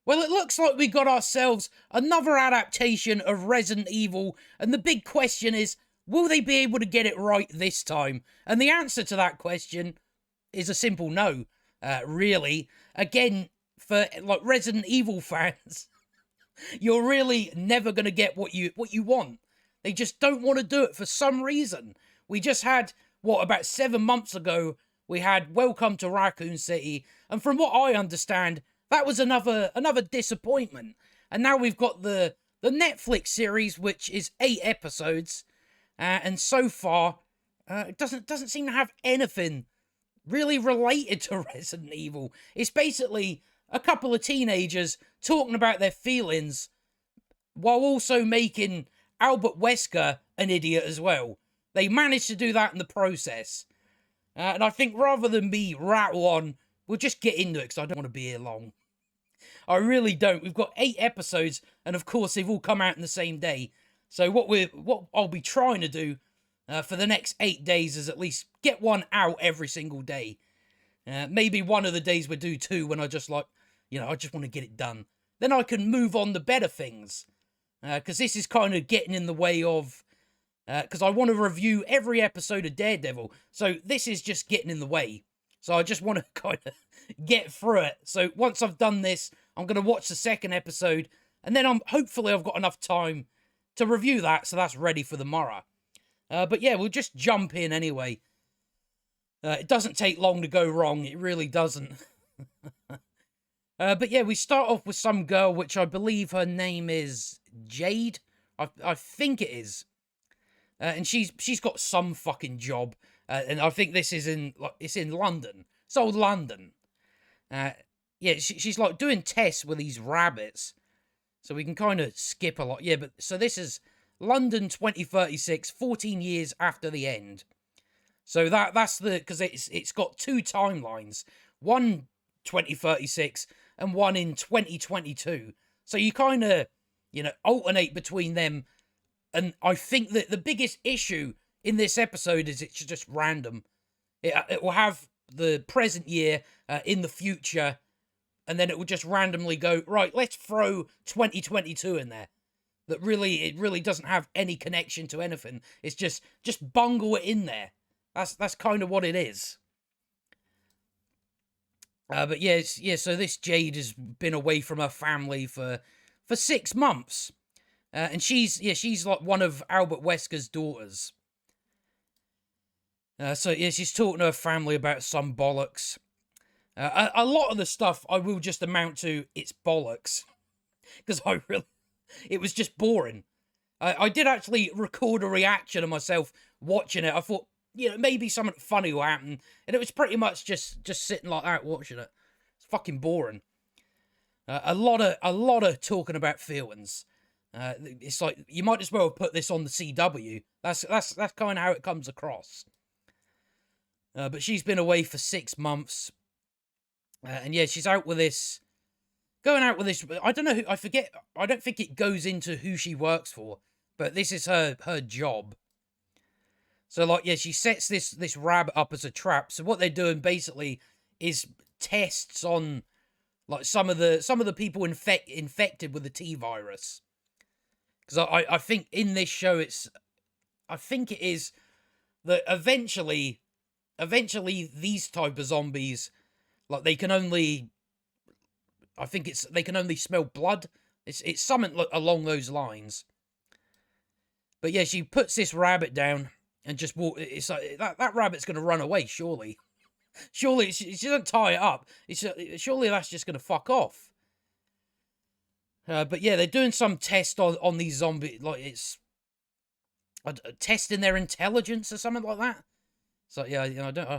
Well, it looks like we got ourselves another adaptation of Resident Evil, and the big question is, will they be able to get it right this time? And the answer to that question is a simple no, really. Again, for like Resident Evil fans, you're really never going to get what you want. They just don't want to do it for some reason. We just had, about 7 months ago, we had Welcome to Raccoon City, and from what I understand, that was another disappointment. And now we've got the Netflix series, which is 8 episodes, and so far, it doesn't seem to have anything really related to Resident Evil. It's basically a couple of teenagers talking about their feelings while also making Albert Wesker an idiot as well. They managed to do that in the process. And I think rather than me rattle on, we'll just get into it because I don't want to be here long. I really don't. We've got 8 episodes, and of course they've all come out in the same day. So what I'll be trying to do for the next 8 days is at least get one out every single day. Maybe one of the days we'll do 2 when I just I just want to get it done. Then I can move on to better things. Because this is kind of getting in the way of... Because I want to review every episode of Daredevil. So this is just getting in the way. So I just want to kind of get through it. So once I've done this, I'm going to watch the second episode. And then hopefully I've got enough time to review that. So that's ready for tomorrow. But yeah, we'll just jump in anyway. It doesn't take long to go wrong. It really doesn't. But yeah, we start off with some girl, which I believe her name is Jade. I think it is. And she's got some fucking job. And I think this is it's in London. It's old London. Yeah, she's like doing tests with these rabbits. So we can kind of skip a lot. Yeah, but so this is London 2036, 14 years after the end. So that's because it's got 2 timelines. One 2036 and one in 2022. So you kind of, alternate between them. And I think that the biggest issue in this episode is it's just random. It will have the present year in the future, and then it will just randomly go, right, let's throw 2022 in there. It really doesn't have any connection to anything. It's just bungle it in there. That's kind of what it is. But yeah, so this Jade has been away from her family for 6 months. And she's like one of Albert Wesker's daughters. So yeah, she's talking to her family about some bollocks. A lot of the stuff I will just amount to, it's bollocks. Because it was just boring. I did actually record a reaction of myself watching it. I thought, maybe something funny will happen. And it was pretty much just sitting like that watching it. It's fucking boring. A lot of talking about feelings. It's like, you might as well put this on the CW. That's kind of how it comes across. But she's been away for 6 months. And yeah, she's going out with this, I don't know who, I forget, I don't think it goes into who she works for, but this is her job. So like, yeah, she sets this rabbit up as a trap. So what they're doing basically is tests on like some of the people infected with the T virus. Because I think in this show I think it is that eventually these type of zombies, like they can only smell blood. It's something along those lines. But yeah, she puts this rabbit down and just walk. It's like that rabbit's going to run away. Surely she doesn't tie it up. Surely that's just going to fuck off. But yeah, they're doing some test on these zombies, like it's testing their intelligence or something like that. So yeah,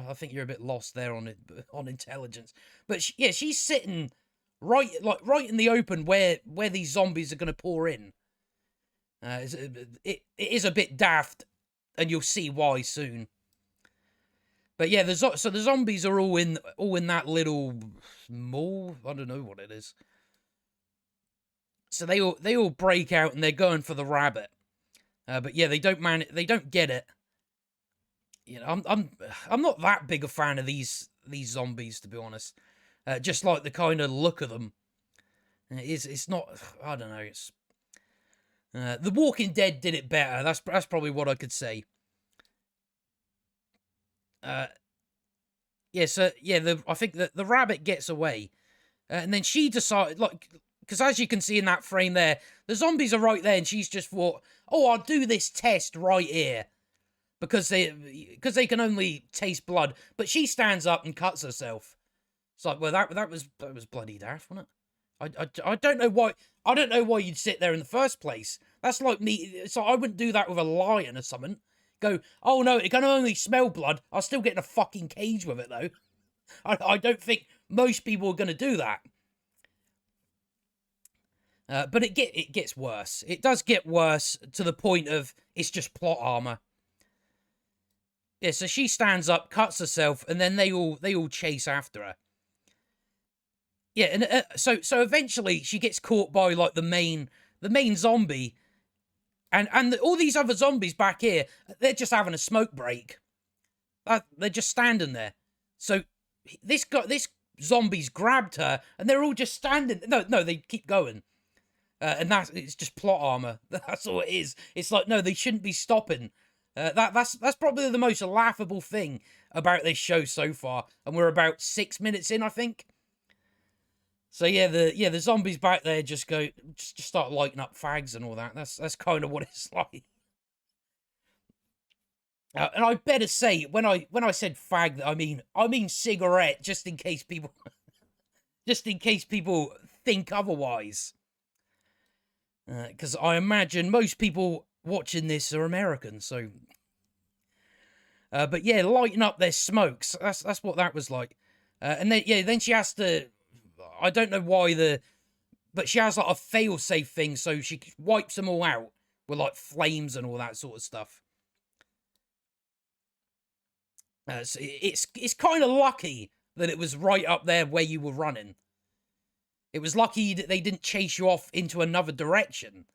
I think you're a bit lost there on intelligence. But she's sitting right in the open where these zombies are going to pour in. It is a bit daft, and you'll see why soon. But yeah, so the zombies are all in that little mall. I don't know what it is. So they all break out and they're going for the rabbit. But yeah, they don't get it. I'm not that big a fan of these zombies, to be honest. Just like the kind of look of them. It's not. I don't know. It's The Walking Dead did it better. That's probably what I could say. Uh, yeah. So yeah, I think that the rabbit gets away, and then she decided like. Because as you can see in that frame there, the zombies are right there, and she's just thought, "Oh, I'll do this test right here," because they can only taste blood. But she stands up and cuts herself. It's like, well, that was bloody daft, wasn't it? I don't know why you'd sit there in the first place. That's like me. So I wouldn't do that with a lion or something. Go, oh no, it can only smell blood. I'll still get in a fucking cage with it though. I don't think most people are going to do that. But it gets worse. It does get worse to the point of it's just plot armor. Yeah, so she stands up, cuts herself, and then they all chase after her. Yeah, and so eventually she gets caught by like the main zombie, and all these other zombies back here, they're just having a smoke break. They're just standing there. So this zombie's grabbed her, and they're all just standing. No, they keep going. And it's just plot armor. That's all it is. It's like, no, they shouldn't be stopping. That's probably the most laughable thing about this show so far, and we're about 6 minutes in, I think. So yeah, the zombies back there just start lighting up fags and all that. That's kind of what it's like. And I better say, when I said fag, I mean cigarette, just in case people think otherwise. Because I imagine most people watching this are American, so. But yeah, lighting up their smokes. That's what that was like. And then she has to. I don't know why but she has like a fail-safe thing, so she wipes them all out with like flames and all that sort of stuff. So it's kind of lucky that it was right up there where you were running. It was lucky that they didn't chase you off into another direction.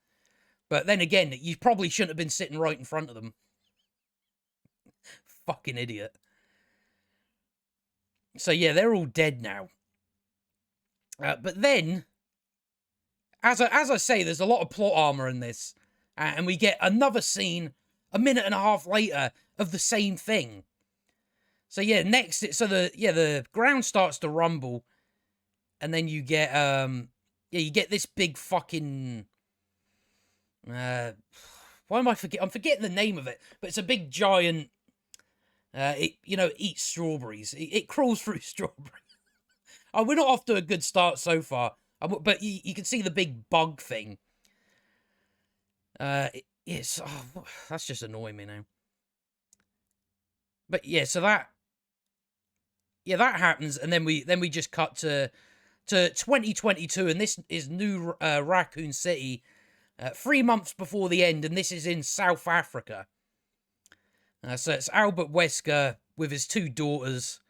But then again, you probably shouldn't have been sitting right in front of them. Fucking idiot. So yeah, they're all dead now. But then, as I say, there's a lot of plot armor in this. And we get another scene a minute and a half later of the same thing. So yeah, the ground starts to rumble, and then you get you get this big fucking why am I forgetting? I'm forgetting the name of it, but it's a big giant. It eats strawberries. It crawls through strawberries. Oh, we're not off to a good start so far, but you can see the big bug thing. That's just annoying me now. But yeah, so that happens, and then we just cut to 2022, and this is new Raccoon City, 3 months before the end, and this is in South Africa. So it's Albert Wesker with his 2 daughters.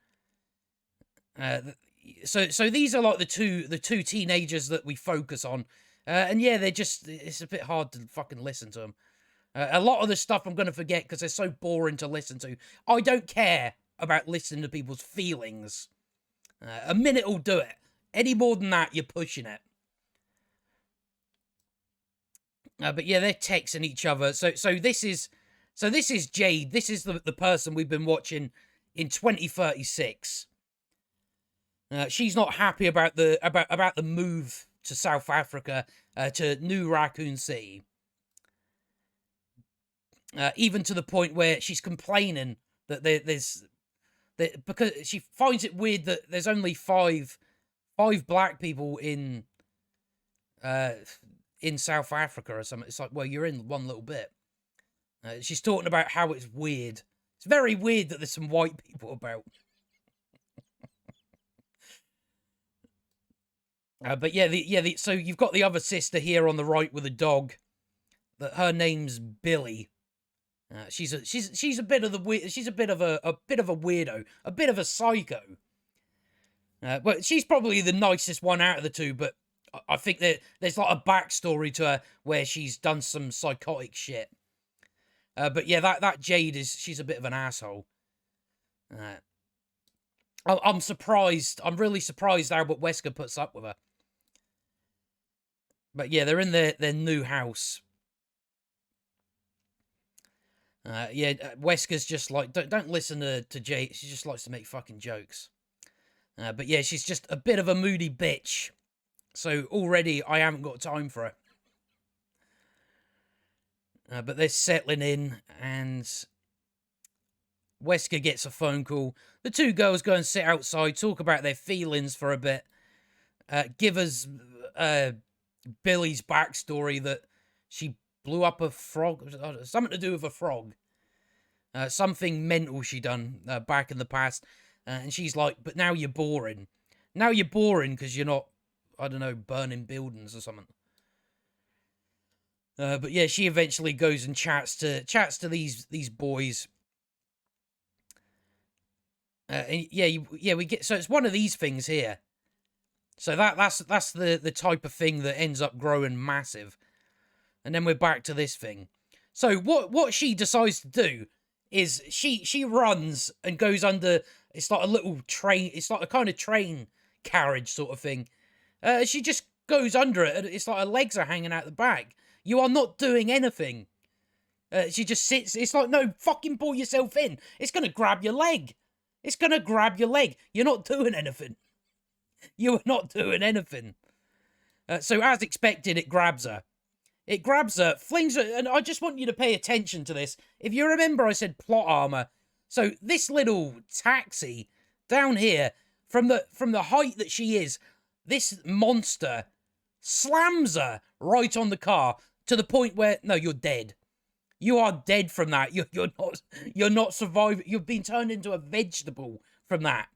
So these are like the two teenagers that we focus on, and yeah, it's a bit hard to fucking listen to them. A lot of the stuff I'm going to forget because they're so boring to listen to. I don't care about listening to people's feelings. A minute will do it. Any more than that, you're pushing it. But yeah, they're texting each other. So this is Jade. This is the person we've been watching in 2036. She's not happy about the move to South Africa, to New Raccoon City. Even to the point where she's complaining that because she finds it weird that there's only five black people in South Africa or something. It's like, well, you're in one little bit. She's talking about how it's weird. It's very weird that there's some white people about. But yeah, so you've got the other sister here on the right with a dog. That her name's Billy. She's a bit of a bit of a weirdo, a bit of a psycho. But she's probably the nicest one out of the two. But I think that there's like a backstory to her where she's done some psychotic shit. But yeah, that Jade she's a bit of an asshole. I'm surprised. I'm really surprised Albert Wesker puts up with her. But yeah, they're in their new house. Wesker's just like, don't listen to Jade. She just likes to make fucking jokes. But yeah, she's just a bit of a moody bitch. So already I haven't got time for her. But they're settling in, and Wesker gets a phone call. The two girls go and sit outside, talk about their feelings for a bit. Give us Billy's backstory that she blew up a frog. Something to do with a frog. Something mental she done back in the past. And she's like, but now you're boring. Now you're boring because you're not, I don't know, burning buildings or something. But yeah, she eventually goes and chats to these boys. And yeah, we get, so it's one of these things here. So that's the type of thing that ends up growing massive. And then we're back to this thing. So what she decides to do is she runs and goes under, it's like a little train, it's like a kind of train carriage sort of thing. She just goes under it, and it's like her legs are hanging out the back. You are not doing anything. She just sits. It's like, no, fucking pull yourself in. It's going to grab your leg. It's going to grab your leg. You're not doing anything. You are not doing anything. So as expected, it grabs her. It grabs her, flings her, and I just want you to pay attention to this. If you remember, I said plot armor. So this little taxi down here, from the height that she is, this monster slams her right on the car to the point where, no, you're dead. You are dead from that. You're not surviving. You've been turned into a vegetable from that.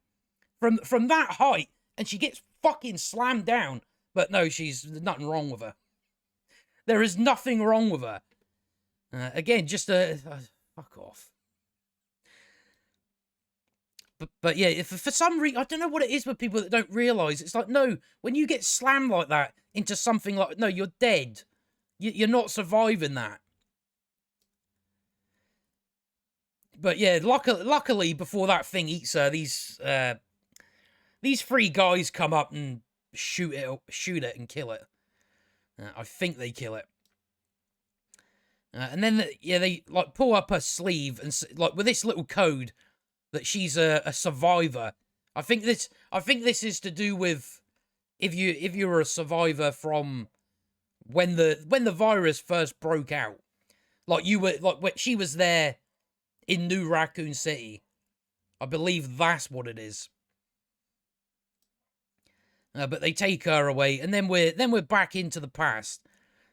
From that height, and she gets fucking slammed down. But no, there's nothing wrong with her. There is nothing wrong with her. Again, just fuck off. But yeah, if for some reason, I don't know what it is with people that don't realise. It's like, no, when you get slammed like that into something like, no, you're dead. You're not surviving that. But yeah, luckily before that thing eats her, these three guys come up and shoot it and kill it. I think they kill it. And then they like pull up her sleeve and like with this little code that she's a survivor. I think this is to do with if you were a survivor from when the virus first broke out. Like you were like she was there in New Raccoon City. I believe that's what it is. But they take her away, and then we're back into the past.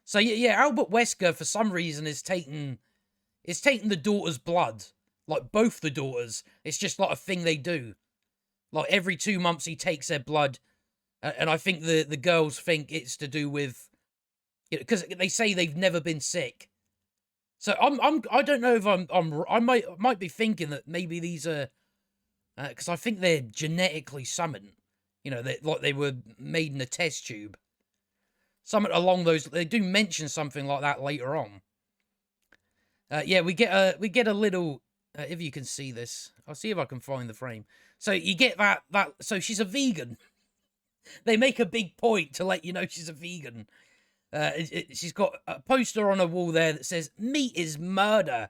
So yeah, Albert Wesker for some reason is taking the daughter's blood, like both the daughters. It's just like a thing they do. Like every 2 months he takes their blood, and I think the girls think it's to do with, because they say they've never been sick. So I don't know if I might be thinking that maybe these are, because I think they're genetically summoned. Like they were made in a test tube. Something along those. They do mention something like that later on. Yeah, we get a little. If you can see this, I'll see if I can find the frame. So you get that. So she's a vegan. They make a big point to let you know she's a vegan. She's got a poster on a wall there that says "Meat is murder."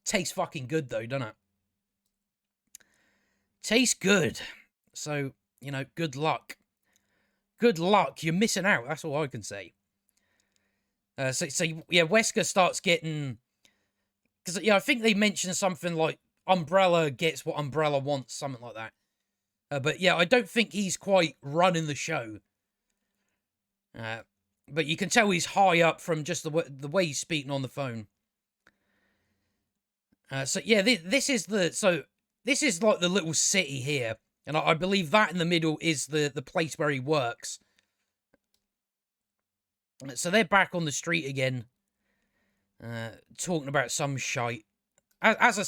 Tastes fucking good though, doesn't it? Tastes good. So good luck. Good luck. You're missing out. That's all I can say. So yeah, Wesker starts getting, because I think they mentioned something like Umbrella gets what Umbrella wants, something like that. But yeah, I don't think he's quite running the show. But you can tell he's high up from just the way he's speaking on the phone. So yeah, this is like the little city here. And I believe that in the middle is the place where he works. So they're back on the street again, talking about some shite. As I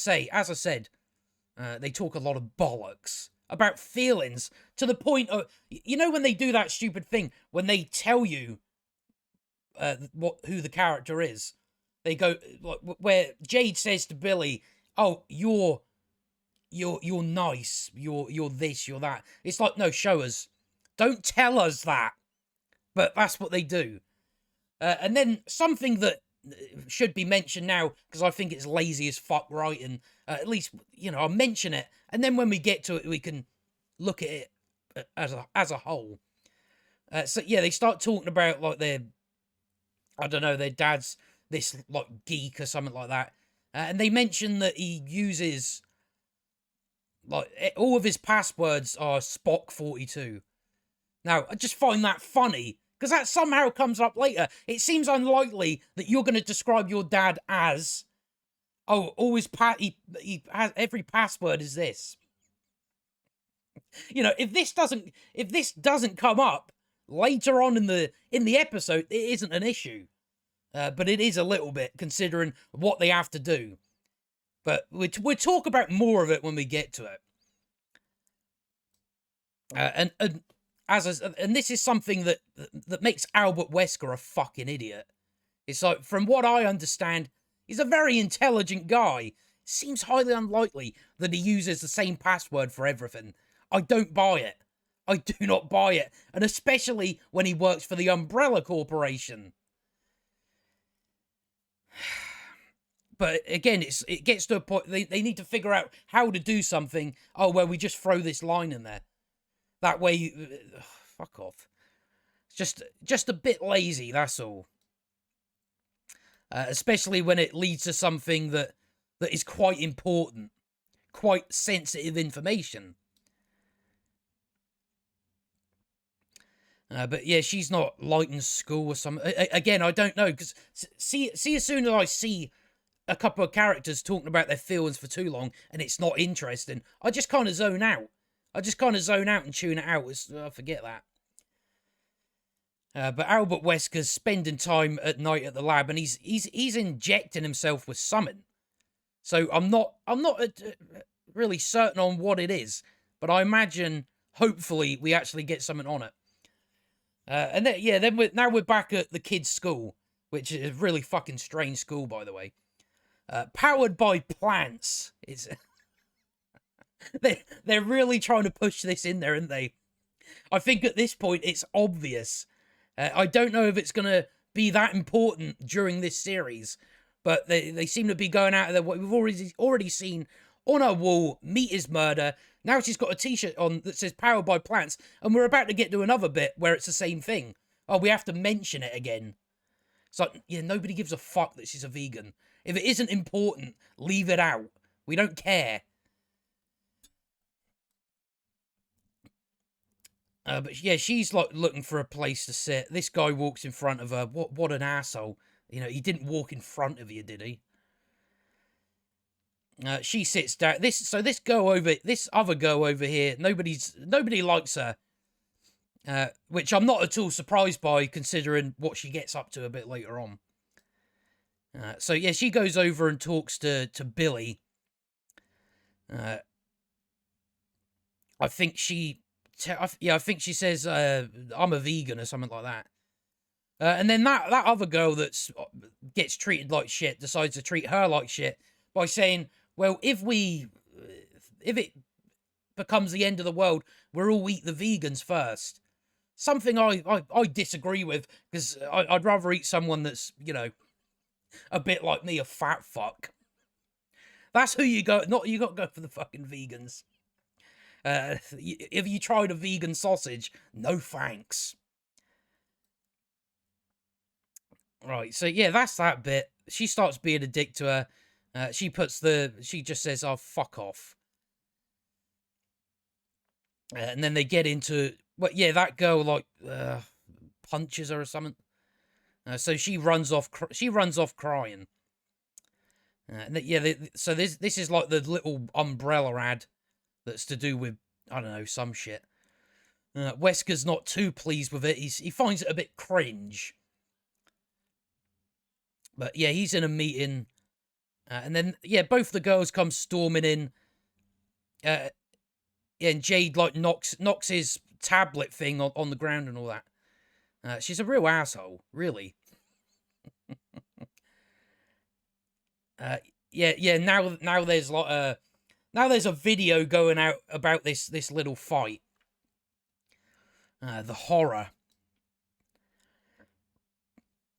said, they talk a lot of bollocks about feelings to the point of, when they do that stupid thing, when they tell you who the character is, they go, like, where Jade says to Billy, "Oh, you're nice. You're this. You're that." It's like, no, show us. Don't tell us that. But that's what they do. And then something that should be mentioned now, because I think it's lazy as fuck writing, at least, I'll mention it, and then when we get to it, we can look at it as a whole. So yeah, they start talking about like their dad's this like geek or something like that, and they mention that he uses like all of his passwords are Spock42. Now I just find that funny because that somehow comes up later. It seems unlikely that you're going to describe your dad as, oh, always he has every password is this. If this doesn't come up later on in the episode, it isn't an issue. But it is a little bit, considering what they have to do. But we'll talk about more of it when we get to it. And this is something that makes Albert Wesker a fucking idiot. It's like, from what I understand, he's a very intelligent guy. Seems highly unlikely that he uses the same password for everything. I don't buy it. I do not buy it. And especially when he works for the Umbrella Corporation. But again, it gets to a point, they need to figure out how to do something. Oh, well, we just throw this line in there. That way, fuck off. It's just a bit lazy, that's all. Especially when it leads to something that is quite important. Quite sensitive information. But yeah, she's not lighting school or something. Again, I don't know, because see, as soon as I see a couple of characters talking about their feelings for too long and it's not interesting, I just kind of zone out. I just kind of zone out and tune it out. I forget that. But Albert Wesker's spending time at night at the lab, and he's injecting himself with something. So I'm not really certain on what it is, but I imagine hopefully we actually get something on it. And then we're back at the kids' school, which is a really fucking strange school, by the way. Powered by plants. It's they're really trying to push this in there, aren't they? I think at this point it's obvious. I don't know if it's going to be that important during this series, but they seem to be going out of their way. We've already seen on her wall, meat is murder. Now she's got a t-shirt on that says powered by plants, and we're about to get to another bit where it's the same thing. Oh, we have to mention it again. It's like, yeah, nobody gives a fuck that she's a vegan. If it isn't important, leave it out. We don't care. But yeah, she's like looking for a place to sit. This guy walks in front of her. What an asshole. He didn't walk in front of you, did he? She sits down. This other girl over here, nobody likes her. Which I'm not at all surprised by, considering what she gets up to a bit later on. So yeah, she goes over and talks to Billy. I think she says, I'm a vegan or something like that. And then that other girl that gets treated like shit decides to treat her like shit by saying, well, if it becomes the end of the world, we'll all eat the vegans first. Something I disagree with, because I'd rather eat someone that's, a bit like me, a fat fuck. That's who you got. You got to go for the fucking vegans. If you tried a vegan sausage, no thanks. Right, so yeah, that's that bit. She starts being a dick to her. She just says, oh, fuck off. And then they get into, well, yeah, that girl, like, punches her or something. So she runs off crying. So this is like the little umbrella ad that's to do with, I don't know, some shit. Wesker's not too pleased with it. He finds it a bit cringe. But yeah, he's in a meeting. And then, yeah, both the girls come storming in. And Jade, like, knocks his tablet thing on the ground and all that. She's a real asshole, really. Yeah. Now there's like there's a video going out about this little fight. The horror.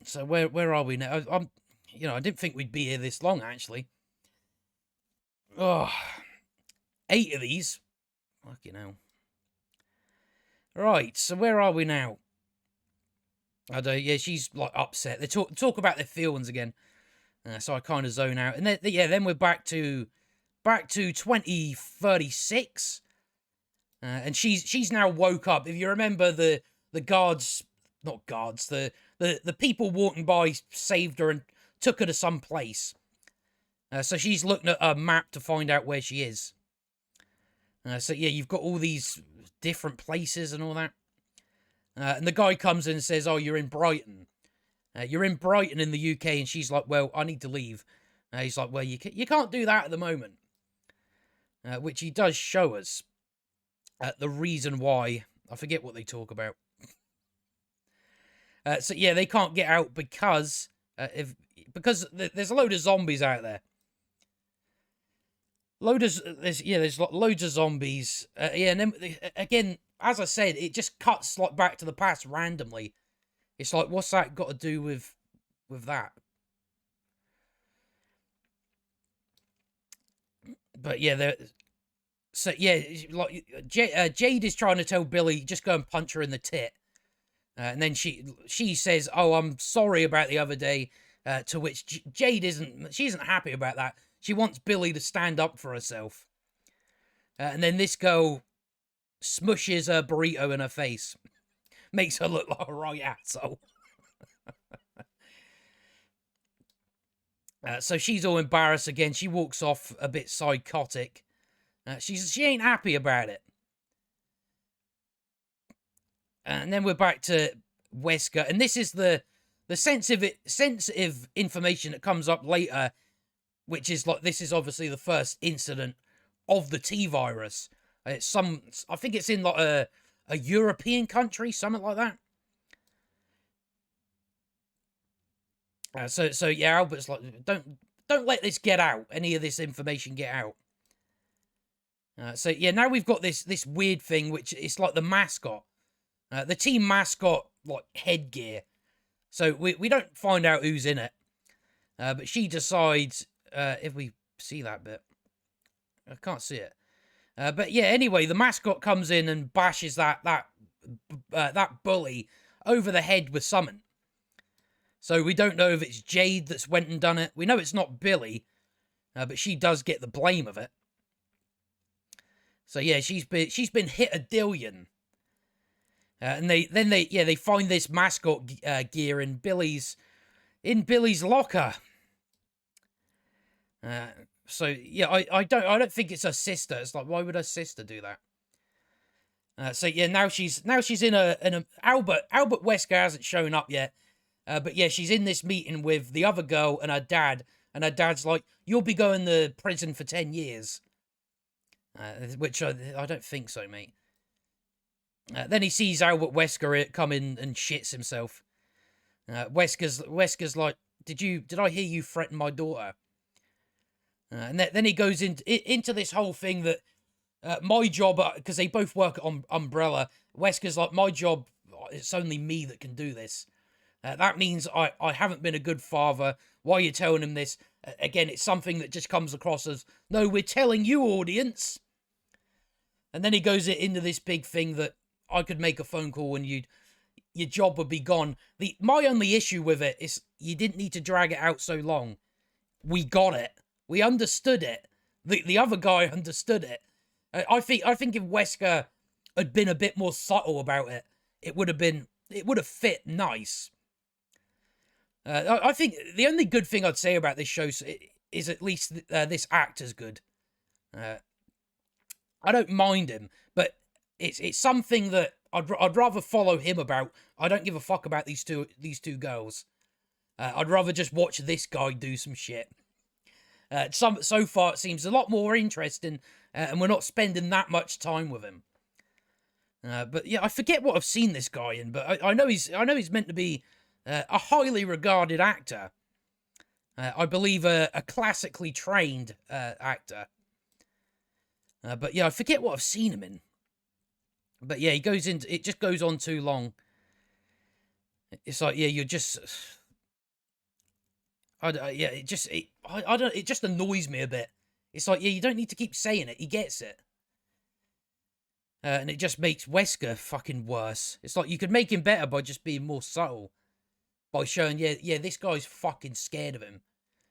So where are we now? I didn't think we'd be here this long, actually. Oh, 8 of these. Fucking hell. Right, so where are we now? I don't. Yeah, she's like upset. They talk about their feelings again. So I kind of zone out, and then we're back to 2036, and she's now woke up. If you remember, the guards, not guards, the people walking by saved her and took her to some place. So she's looking at a map to find out where she is. So yeah, you've got all these different places and all that. And the guy comes in and says, "Oh, you're in Brighton. You're in Brighton in the UK," and she's like, "Well, I need to leave." He's like, "Well, you can't do that at the moment," which he does show us the reason why. I forget what they talk about. So yeah, they can't get out because there's a load of zombies out there. There's loads of zombies. And then again, as I said, it just cuts like back to the past randomly. It's like, what's that got to do with that? But yeah, like Jade is trying to tell Billy, just go and punch her in the tit, and then she says, "Oh, I'm sorry about the other day." To which Jade isn't happy about that. She wants Billy to stand up for herself. And then this girl smushes a burrito in her face, makes her look like a right asshole. So she's all embarrassed again. She walks off a bit psychotic. She ain't happy about it. And then we're back to Wesker, and this is the sensitive information that comes up later, which is like, this is obviously the first incident of the T virus. I think it's in like a European country, something like that. So yeah, Albert's like, don't let this get out. Any of this information get out. So yeah, now we've got this weird thing, which is like the mascot, the team mascot, like headgear. So we don't find out who's in it, but she decides, if we see that bit, I can't see it. But yeah, anyway, the mascot comes in and bashes that bully over the head with something. So we don't know if it's Jade that's went and done it. We know it's not Billy, but she does get the blame of it. So yeah, she's been hit a dillion. And they find this mascot gear in Billy's locker. So yeah, I don't think it's her sister. It's like, why would her sister do that? So yeah, now she's in a Albert Wesker hasn't shown up yet. But yeah, she's in this meeting with the other girl and her dad, and her dad's like, "You'll be going to prison for 10 years." Which I don't think so, mate. Then he sees Albert Wesker come in and shits himself. Wesker's like, "Did I hear you threaten my daughter?" And then he goes into this whole thing that my job, because they both work on Umbrella. Wesker's like, "My job, it's only me that can do this. That means I haven't been a good father. Why are you telling him this?" Again, it's something that just comes across as, "No, we're telling you, audience." And then he goes into this big thing that I could make a phone call and your job would be gone. My only issue with it is you didn't need to drag it out so long. We got it. We understood it. The other guy understood it. I think if Wesker had been a bit more subtle about it, it would have fit nice. I think the only good thing I'd say about this show is at least this actor's good. I don't mind him, but it's something that I'd rather follow him about. I don't give a fuck about these two girls. I'd rather just watch this guy do some shit. So far, it seems a lot more interesting, and we're not spending that much time with him. But yeah, I forget what I've seen this guy in, but I know he's meant to be a highly regarded actor. I believe a classically trained actor. But yeah, I forget what I've seen him in. But yeah, it just goes on too long. It's like, yeah, you're just Yeah, I don't. It just annoys me a bit. It's like, yeah, you don't need to keep saying it. He gets it. And it just makes Wesker fucking worse. It's like you could make him better by just being more subtle. By showing, yeah, this guy's fucking scared of him.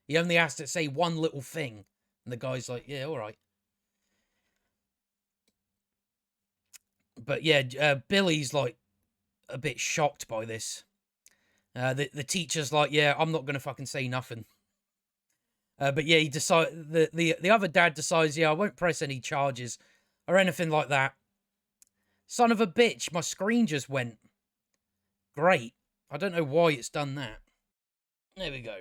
He only has to say one little thing. And the guy's like, yeah, all right. But yeah, Billy's like a bit shocked by this. The teacher's like, yeah, I'm not going to fucking say nothing. But yeah, he the other dad decides, yeah, I won't press any charges or anything like that. Son of a bitch, my screen just went. Great. I don't know why it's done that. There we go.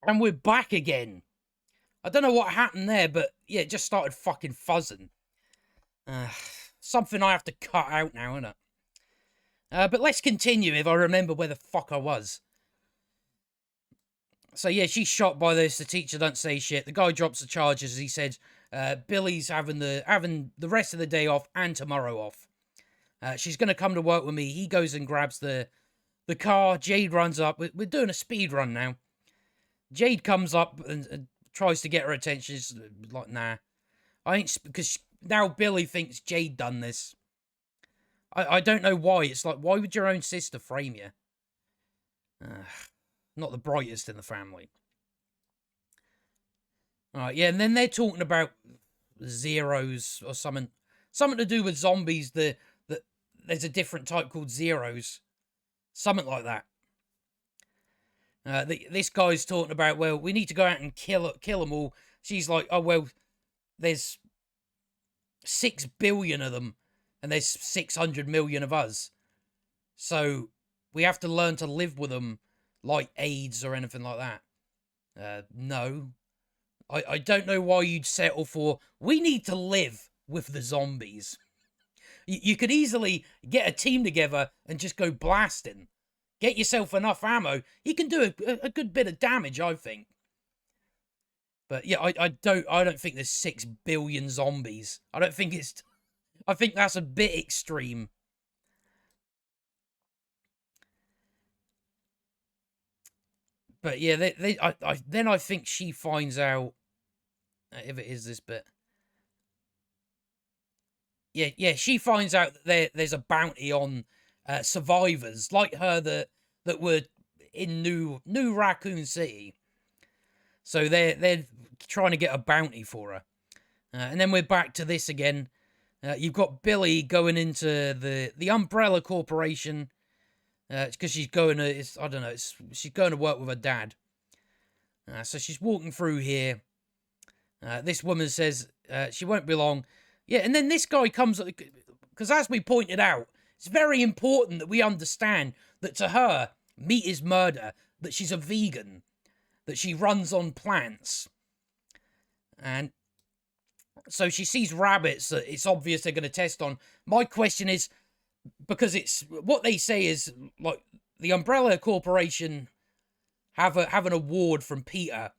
And we're back again. I don't know what happened there, but yeah, it just started fucking fuzzing. Something I have to cut out now, isn't it? But let's continue if I remember where the fuck I was. So yeah, she's shocked by this. The teacher don't say shit. The guy drops the charges. He said, Billy's having the rest of the day off and tomorrow off. She's going to come to work with me. He goes and grabs the car. Jade runs up. We're doing a speed run now. Jade comes up and tries to get her attention. She's like, nah. I ain't... Because now Billy thinks Jade done this. I don't know why. It's like, why would your own sister frame you? Not the brightest in the family. Alright, yeah, and then they're talking about zeros or something. Something to do with zombies. There's a different type called zeros. Something like that. This guy's talking about, well, we need to go out and kill them all. She's like, oh, well, there's 6 billion of them, and there's 600 million of us. So we have to learn to live with them like AIDS or anything like that. No. I don't know why you'd settle for, we need to live with the zombies. You could easily get a team together and just go blasting. Get yourself enough ammo. You can do a good bit of damage, I think. But yeah, I don't think there's 6 billion zombies. I don't think it's... I think that's a bit extreme. But yeah, then I think she finds out, if it is this bit. Yeah, she finds out that there's a bounty on survivors like her that were in New Raccoon City. So they're trying to get a bounty for her. And then we're back to this again. You've got Billy going into the Umbrella Corporation because she's going to, I don't know, she's going to work with her dad. So she's walking through here. This woman says she won't be long. Yeah, and then this guy comes, because as we pointed out, it's very important that we understand that to her, meat is murder, that she's a vegan, that she runs on plants. And so she sees rabbits that it's obvious they're going to test on. My question is, because it's, what they say is, like, the Umbrella Corporation have an award from PETA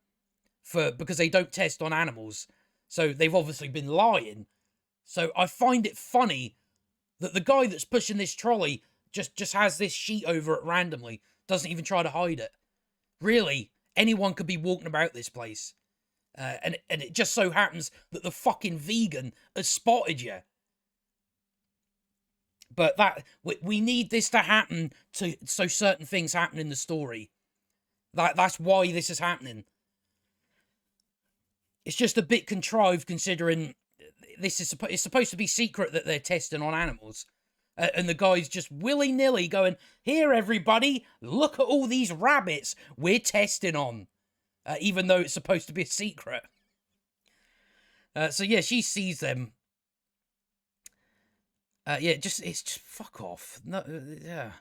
because they don't test on animals. So they've obviously been lying. So I find it funny that the guy that's pushing this trolley just has this sheet over it randomly. Doesn't even try to hide it. Really, anyone could be walking about this place. And it just so happens that the fucking vegan has spotted you. But we need this to happen so certain things happen in the story. That's why this is happening. It's just a bit contrived considering it's supposed to be secret that they're testing on animals. And the guy's just willy-nilly going, here, everybody, look at all these rabbits we're testing on. Even though it's supposed to be a secret. So yeah, she sees them. Yeah, it's just fuck off. No, yeah.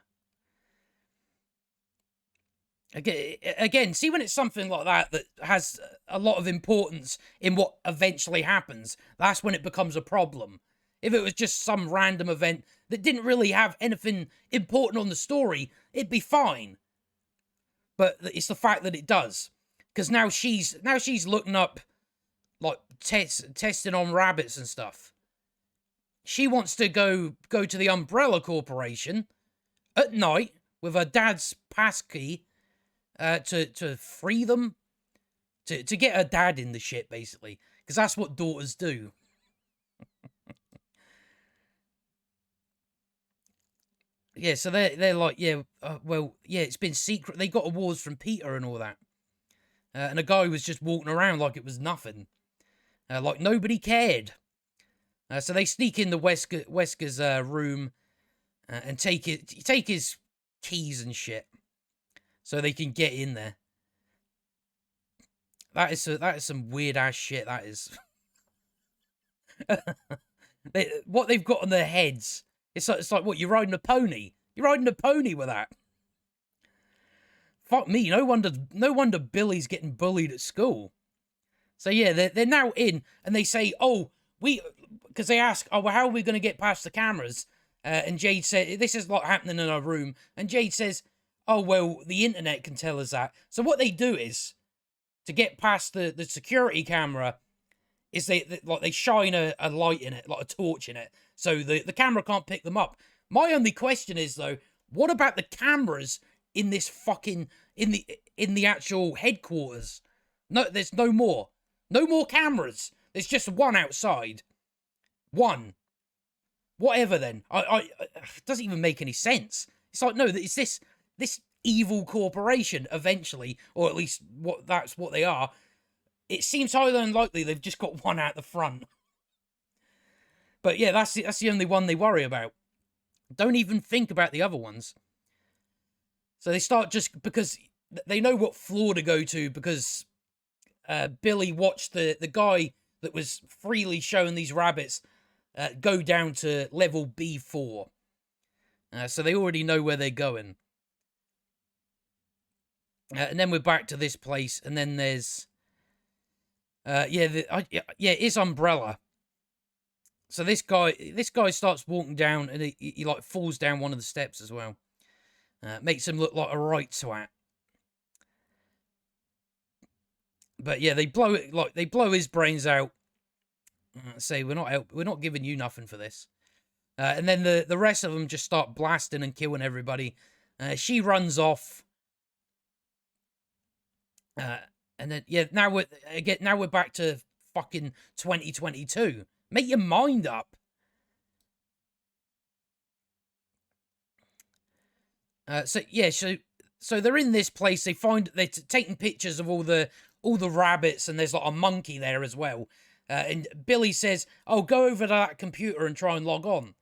Again, see when it's something like that has a lot of importance in what eventually happens, that's when it becomes a problem. If it was just some random event that didn't really have anything important on the story, it'd be fine. But it's the fact that it does. Because now she's looking up, like, testing on rabbits and stuff. She wants to go to the Umbrella Corporation at night with her dad's passkey to free them, to get her dad in the shit, basically, because that's what daughters do. Yeah, so they're like, yeah, well, yeah, it's been secret. They got awards from Peter and all that, and a guy was just walking around like it was nothing, like nobody cared. So they sneak in the Wesker's room and take his keys and shit, so they can get in there. That is some weird ass shit. That is. What they've got on their heads. It's like what, you're riding a pony. You're riding a pony with that. Fuck me. No wonder Billy's getting bullied at school. So yeah, they're now in, and they say, oh, because they ask, oh, well, how are we going to get past the cameras? And Jade said, this is like happening in our room. And Jade says, oh, well, the internet can tell us that. So what they do is, to get past the security camera, is they shine a light in it, like a torch in it, so the camera can't pick them up. My only question is, though, what about the cameras in this fucking in the actual headquarters? No, there's no more cameras. There's just one outside. One. Whatever then. It doesn't even make any sense. It's like, no, it's this evil corporation eventually, or at least that's what they are. It seems highly unlikely they've just got one out the front. But yeah, that's the only one they worry about. Don't even think about the other ones. So they start, just because they know what floor to go to, because Billy watched the guy that was freely showing these rabbits go down to level B4. So they already know where they're going. And then we're back to this place, and then there's... it's Umbrella. So this guy starts walking down, and he like falls down one of the steps as well. Makes him look like a right twat. But yeah, they blow his brains out. Say, we're not giving you nothing for this. And then the rest of them just start blasting and killing everybody. She runs off. And then now we're back to fucking 2022. Make your mind up. So they're in this place. They're taking pictures of all the rabbits, and there's like a monkey there as well. And Billy says, "Oh, go over to that computer and try and log on."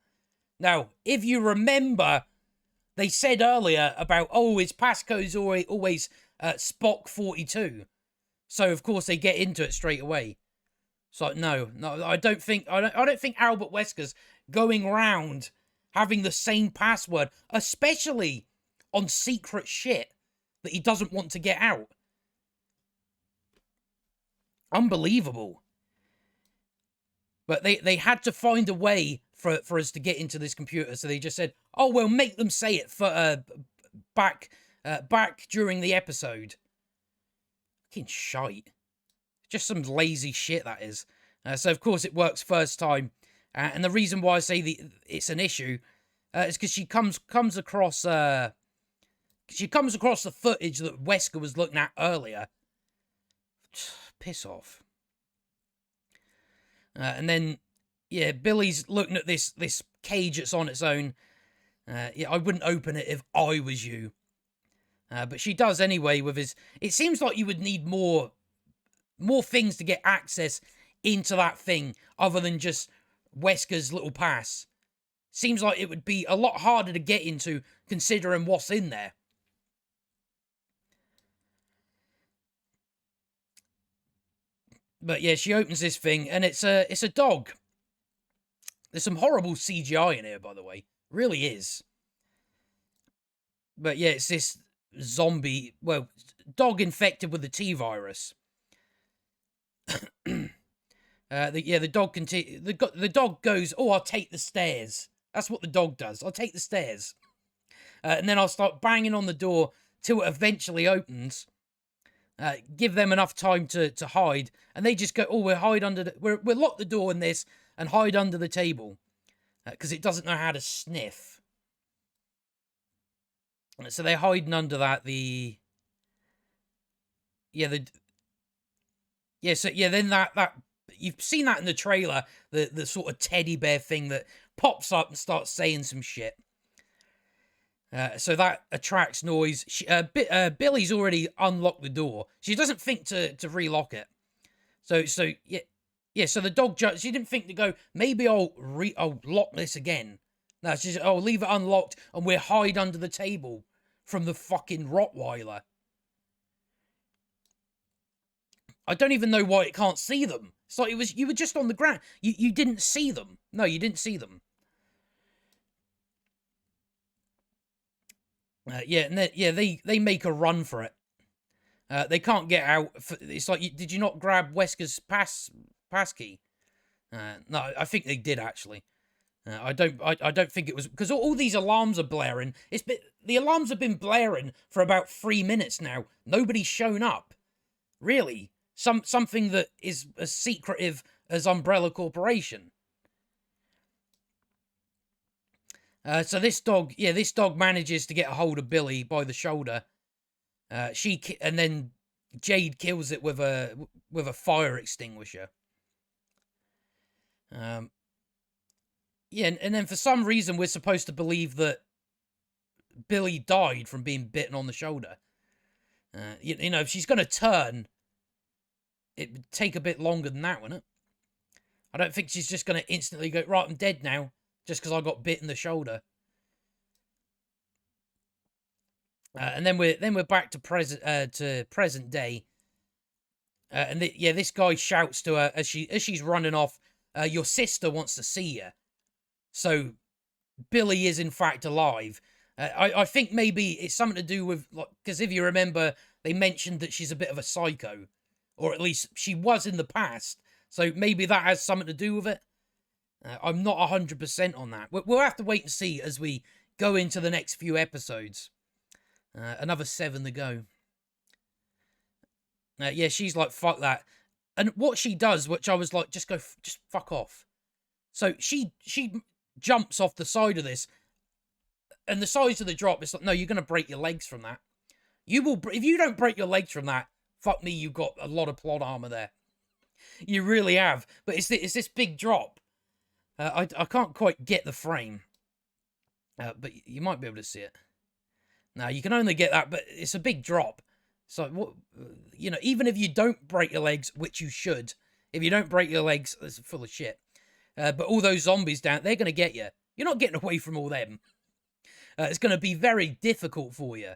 Now, if you remember, they said earlier about, oh, his passcode's always Spock 42. So of course they get into it straight away. So no, I don't think Albert Wesker's going around having the same password, especially on secret shit that he doesn't want to get out. Unbelievable. But they had to find a way for us to get into this computer, so they just said, oh, well, make them say it for back during the episode. Fucking shite. Just some lazy shit, that is. So of course it works first time, and the reason why I say it's an issue is because she comes across the footage that Wesker was looking at earlier. Piss off. And then, yeah, Billy's looking at this cage that's on its own. I wouldn't open it if I was you. But she does anyway with his... It seems like you would need more things to get access into that thing other than just Wesker's little pass. Seems like it would be a lot harder to get into considering what's in there. But yeah, she opens this thing, and it's a dog. There's some horrible CGI in here, by the way. Really is. But yeah, it's this zombie, well, dog infected with the T-virus. The dog goes, oh, I'll take the stairs. That's what the dog does. I'll take the stairs. And then I'll start banging on the door till it eventually opens. Give them enough time to hide, and they just go, oh, we'll lock the door in this and hide under the table, because it doesn't know how to sniff. So they're hiding under that. Then that you've seen that in the trailer, the sort of teddy bear thing that pops up and starts saying some shit. So that attracts noise. Billy's already unlocked the door. She doesn't think to relock it. So the dog jumps. She didn't think to go, maybe I'll lock this again. No, she's I'll leave it unlocked and we'll hide under the table from the fucking Rottweiler. I don't even know why it can't see them. It's like you were just on the ground. You didn't see them. No, you didn't see them. They make a run for it. They can't get out. It's like, did you not grab Wesker's pass key? No, I think they did actually. I don't think it was because all these alarms are blaring. The alarms have been blaring for about 3 minutes now. Nobody's shown up. Really, something that is as secretive as Umbrella Corporation. So this dog manages to get a hold of Billy by the shoulder. And then Jade kills it with a fire extinguisher. And then for some reason we're supposed to believe that Billy died from being bitten on the shoulder. If she's going to turn, it would take a bit longer than that, wouldn't it? I don't think she's just going to instantly go, right, I'm dead now, just because I got bit in the shoulder. And then we're back to present day. This guy shouts to her as she's running off. Your sister wants to see you. So Billy is in fact alive. I think maybe it's something to do with, because if you remember, they mentioned that she's a bit of a psycho, or at least she was in the past. So maybe that has something to do with it. I'm not 100% on that. We'll have to wait and see as we go into the next few episodes. Another 7 to go. She's like, fuck that. And what she does, which I was like, just fuck off. So she jumps off the side of this, and the size of the drop, it's like, no, you're going to break your legs from that. You will, if you don't break your legs from that, fuck me, you've got a lot of plot armor there. You really have. But it's this big drop. I can't quite get the frame. But you might be able to see it. Now, you can only get that, but it's a big drop. So, what, even if you don't break your legs, which you should, if you don't break your legs, it's full of shit. But all those zombies down, they're going to get you. You're not getting away from all them. It's going to be very difficult for you.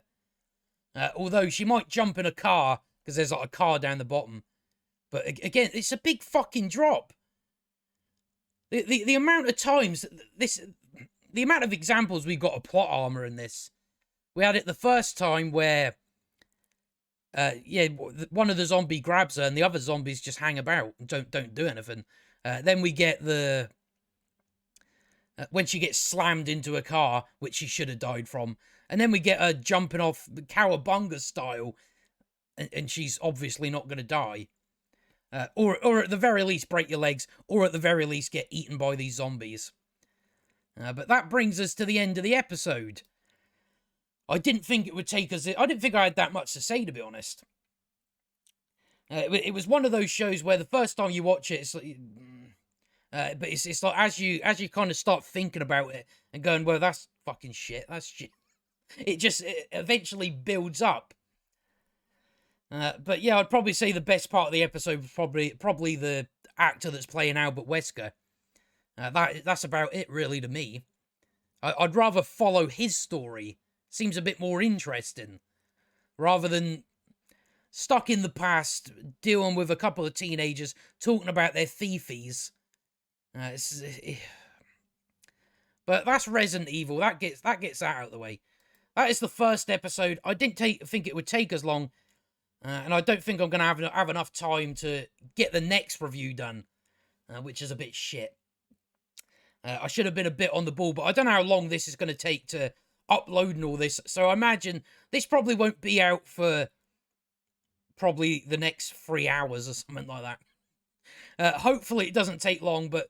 Although she might jump in a car, because there's like a car down the bottom. But again, it's a big fucking drop. The amount of times, the amount of examples we've got of plot armor in this. We had it the first time where, one of the zombie grabs her and the other zombies just hang about and don't do anything. Then we get the when she gets slammed into a car, which she should have died from, and then we get her jumping off the cowabunga style, and she's obviously not going to die, or at the very least break your legs, or at the very least get eaten by these zombies. But that brings us to the end of the episode. I didn't think it would take us... I didn't think I had that much to say, to be honest. It was one of those shows where the first time you watch it, it's like... but it's like, as you kind of start thinking about it and going, well, that's fucking shit. That's shit. It eventually builds up. But yeah, I'd probably say the best part of the episode was probably the actor that's playing Albert Wesker. That's about it, really, to me. I'd rather follow his story. Seems a bit more interesting, rather than stuck in the past, dealing with a couple of teenagers talking about their thiefies. But that's Resident Evil. That gets that out of the way. That is the first episode. I didn't think it would take as long, and I don't think I'm going to have enough time to get the next review done, which is a bit shit. I should have been a bit on the ball, but I don't know how long this is going to take to upload and all this. So I imagine this probably won't be out for probably the next 3 hours or something like that. Hopefully it doesn't take long, but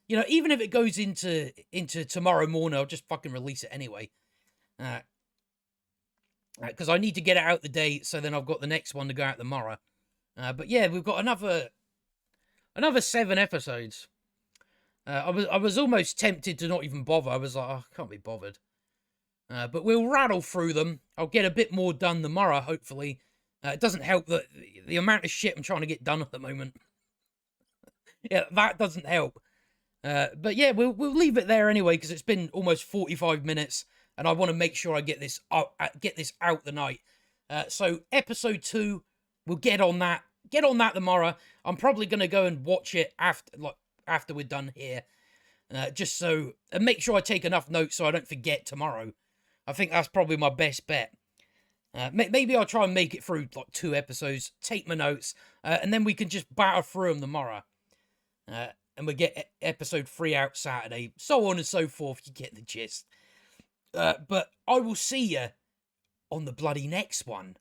even if it goes into tomorrow morning, I'll just fucking release it anyway. because I need to get it out the day, so then I've got the next one to go out tomorrow. But yeah, we've got another 7 episodes. I was almost tempted to not even bother. I was like, oh, I can't be bothered. But we'll rattle through them. I'll get a bit more done tomorrow, hopefully. It doesn't help that the amount of shit I'm trying to get done at the moment. Yeah, that doesn't help. But yeah, we'll leave it there anyway, because it's been almost 45 minutes, and I want to make sure I get this out the night. So episode 2, we'll get on that tomorrow. I'm probably gonna go and watch it after we're done here, just so, and make sure I take enough notes so I don't forget tomorrow. I think that's probably my best bet. Maybe I'll try and make it through like 2 episodes, take my notes, and then we can just batter through them tomorrow. And we get episode 3 out Saturday, so on and so forth. You get the gist. But I will see you on the bloody next one.